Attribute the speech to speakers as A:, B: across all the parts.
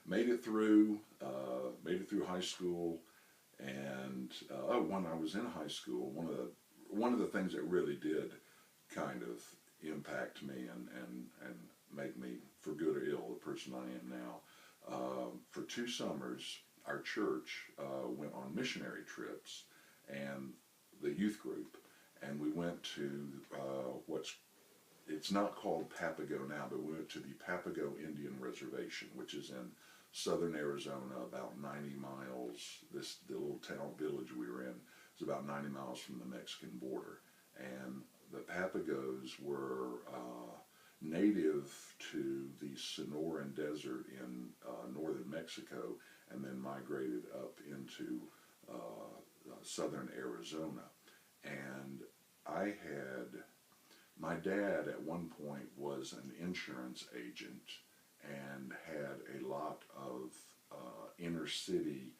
A: made it through high school, and when I was in high school, one of the things that really did kind of impact me and make me, for good or ill, the person I am now. For 2 summers, our church went on missionary trips, and the youth group, and we went to it's not called Papago now, but we went to the Papago Indian Reservation, which is in southern Arizona, about 90 miles. The little town village we were in is about 90 miles from the Mexican border, and the Papagos were native to the Sonoran Desert in northern Mexico, and then migrated up into southern Arizona. And my dad at one point was an insurance agent and had a lot of inner city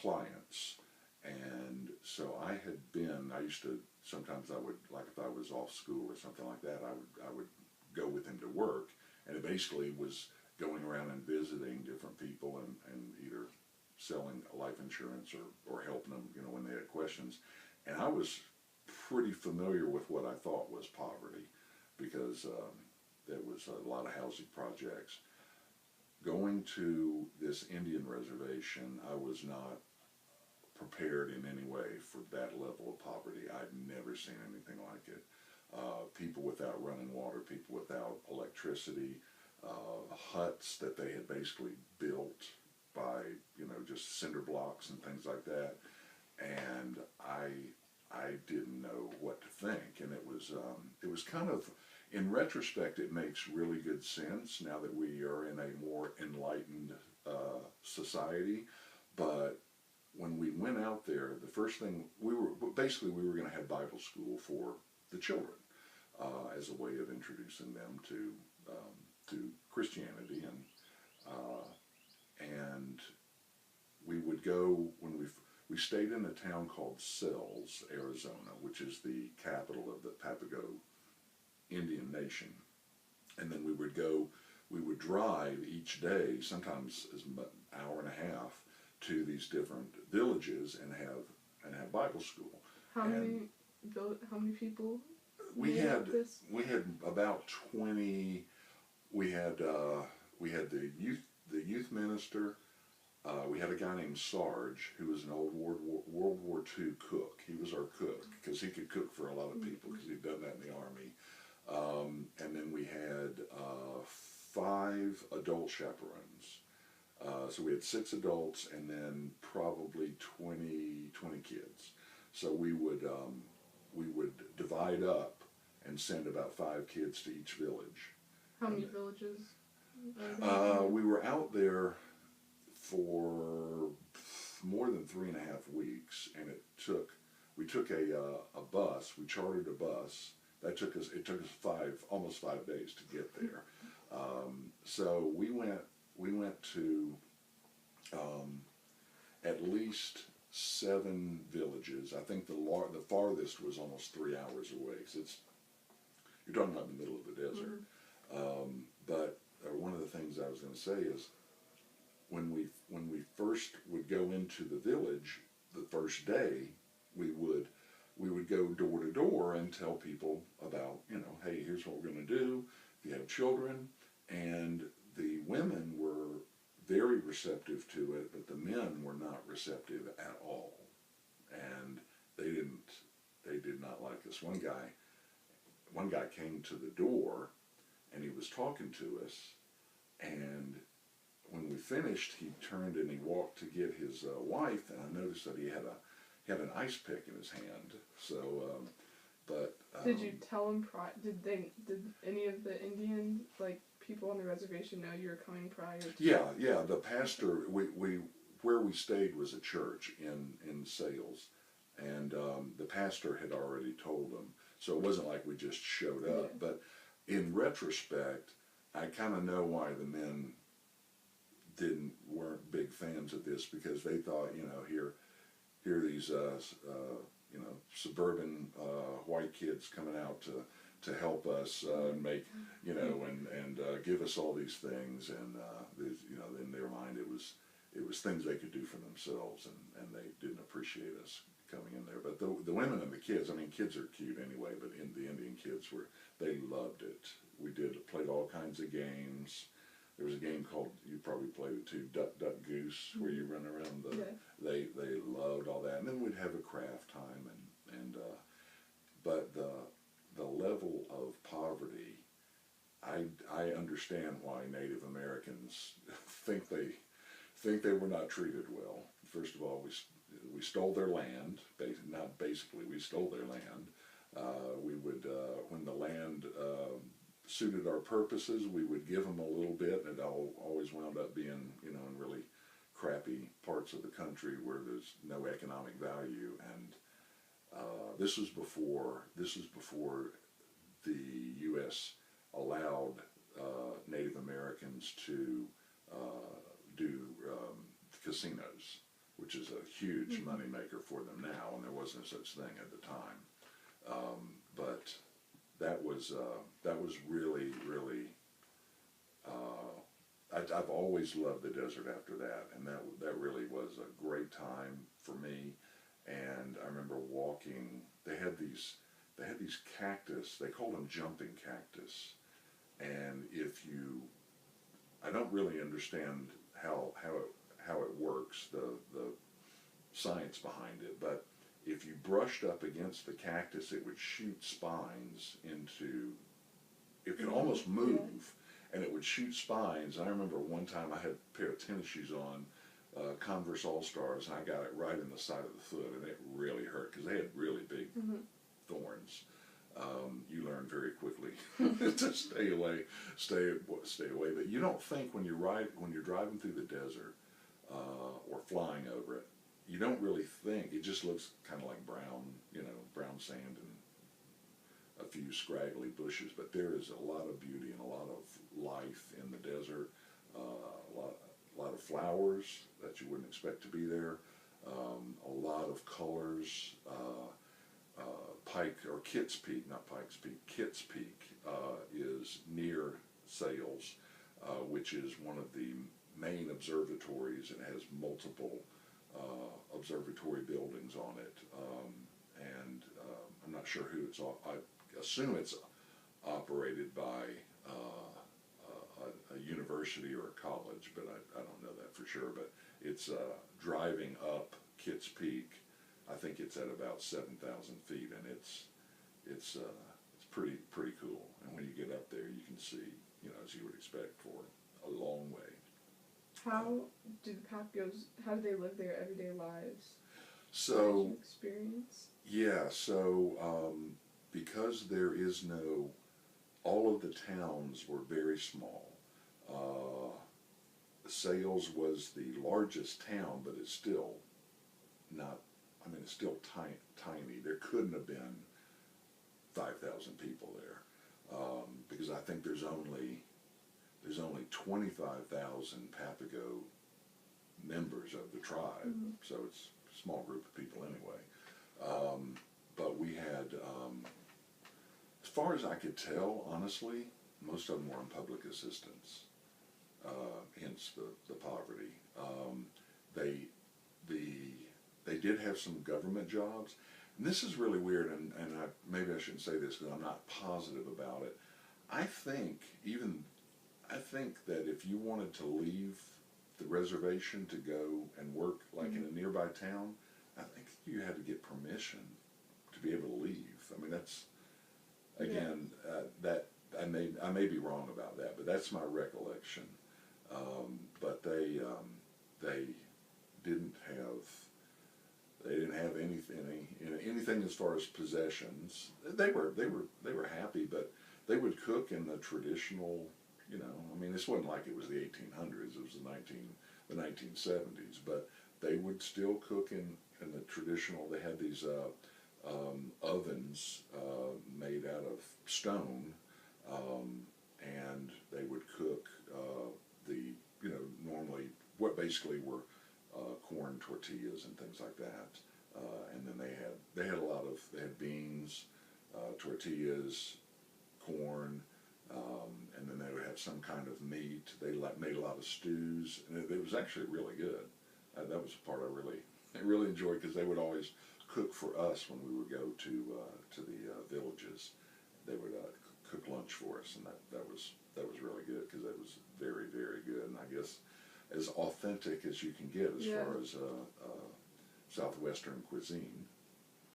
A: clients. And so I used to, sometimes I would, like if I was off school or something like that, I would go with him to work. And it basically was going around and visiting different people and either selling life insurance or helping them, when they had questions. And I was pretty familiar with what I thought was poverty, because there was a lot of housing projects. Going to this Indian reservation, I was not prepared in any way for that level of poverty. I'd never seen anything like it. People without running water, people without electricity, huts that they had basically built by, just cinder blocks and things like that. And I didn't know what to think, and it was kind of, in retrospect, it makes really good sense now that we are in a more enlightened society. But when we went out there, the first thing we were going to have Bible school for the children as a way of introducing them to Christianity, and we would go when we stayed in a town called Sells, Arizona, which is the capital of the Papago Indian Nation. And then we would drive each day, sometimes as an hour and a half, to these different villages and have Bible school.
B: How many people?
A: We had about 20. We had the youth minister. We had a guy named Sarge, who was an old World War II cook. He was our cook, because he could cook for a lot of people, because he'd done that in the Army. And then we had 5 adult chaperones. So we had 6 adults and then probably 20 kids. So we would divide up and send about 5 kids to each village.
B: How many villages?
A: We were out there for more than 3.5 weeks, and we took a bus. We chartered a bus. It took us almost 5 days to get there. So we went to at least 7 villages. I think the farthest was almost 3 hours away. Cause you're talking about in the middle of the desert. Mm-hmm. But one of the things I was going to say is, when we first would go into the village, the first day, we would go door to door and tell people about, hey, here's what we're going to do if you have children. And the women were very receptive to it, but the men were not receptive at all. And they did not like us. One guy came to the door, and he was talking to us, and when we finished, he turned and he walked to get his wife, and I noticed that he had an ice pick in his hand. So,
B: did you tell him? Did any of the Indian people on the reservation know you were coming prior to?
A: Yeah. The pastor, where we stayed was a church in Sales, and the pastor had already told them. So it wasn't like we just showed up. Yeah. But in retrospect, I kind of know why the men weren't big fans of this, because they thought, here are these suburban white kids coming out to help us make, you know, and give us all these things, and you know, in their mind it was things they could do for themselves, and they didn't appreciate us coming in there. But the women and the kids, I mean, kids are cute anyway, but the Indian kids they loved it. We played all kinds of games. There was a game called, you probably played it too, Duck Duck Goose, where you run around they loved all that. And then we'd have a craft time, but the level of poverty, I understand why Native Americans think they were not treated well. First of all, we stole their land. Not basically, we stole their land. We would, when the land suited our purposes, we would give them a little bit, and it always wound up being, you know, in really crappy parts of the country where there's no economic value. And this was before the U.S. allowed Native Americans to do casinos, which is a huge moneymaker for them now, and there wasn't such thing at the time. But that was really, really. I've always loved the desert after that, and that really was a great time for me. And I remember walking. They had these cactus. They called them jumping cactus. And I don't really understand how it works, the science behind it, but if you brushed up against the cactus, it would shoot spines into. It could almost move, and it would shoot spines. I remember one time I had a pair of tennis shoes on, Converse All-Stars, and I got it right in the side of the foot, and it really hurt because they had really big thorns. You learn very quickly to stay away. But you don't think when you're driving through the desert or flying over it, you don't really think. It just looks kind of like brown sand and a few scraggly bushes. But there is a lot of beauty and a lot of life in the desert. A lot of flowers that you wouldn't expect to be there. A lot of colors. Kitts Peak, not Pikes Peak, Kitts Peak is near Sales, which is one of the main observatories, and has multiple observatory buildings on it. And I'm not sure who it's. I assume it's operated by a university or a college, but I don't know that for sure. But it's driving up Kitts Peak. I think it's at about 7,000 feet, and it's pretty cool. And when you get up there, you can see, you know, as you would expect, for a long way.
B: How do the Papios? How do they live their everyday lives?
A: So
B: experience.
A: Yeah. So because there is no, all of the towns were very small. Sales was the largest town, but it's still not. I mean, it's still tiny. There couldn't have been 5,000 people there, because I think there's only 25,000 Papago members of the tribe, so it's a small group of people anyway. But we had, as far as I could tell, honestly, most of them were on public assistance, hence the poverty. They did have some government jobs. And this is really weird, and maybe I shouldn't say this because I'm not positive about it. I think that if you wanted to leave the reservation to go and work like in a nearby town, I think you had to get permission to be able to leave. I mean, that's, again, that I may be wrong about that, but that's my recollection. But they didn't have anything as far as possessions. They were happy, but they would cook in the traditional, you know. I mean, this wasn't like it was the 1800s. It was the 1970s. But they would still cook in the traditional. They had these ovens made out of stone, and they would cook normally what basically were corn tortillas and things like that, and then they had beans, tortillas, corn, and then they would have some kind of meat. They made a lot of stews, and it was actually really good. That was the part I really enjoyed, because they would always cook for us when we would go to the villages. They would cook lunch for us, and that was really good, because it was very, very good, and I guess as authentic as you can get as far as Southwestern cuisine.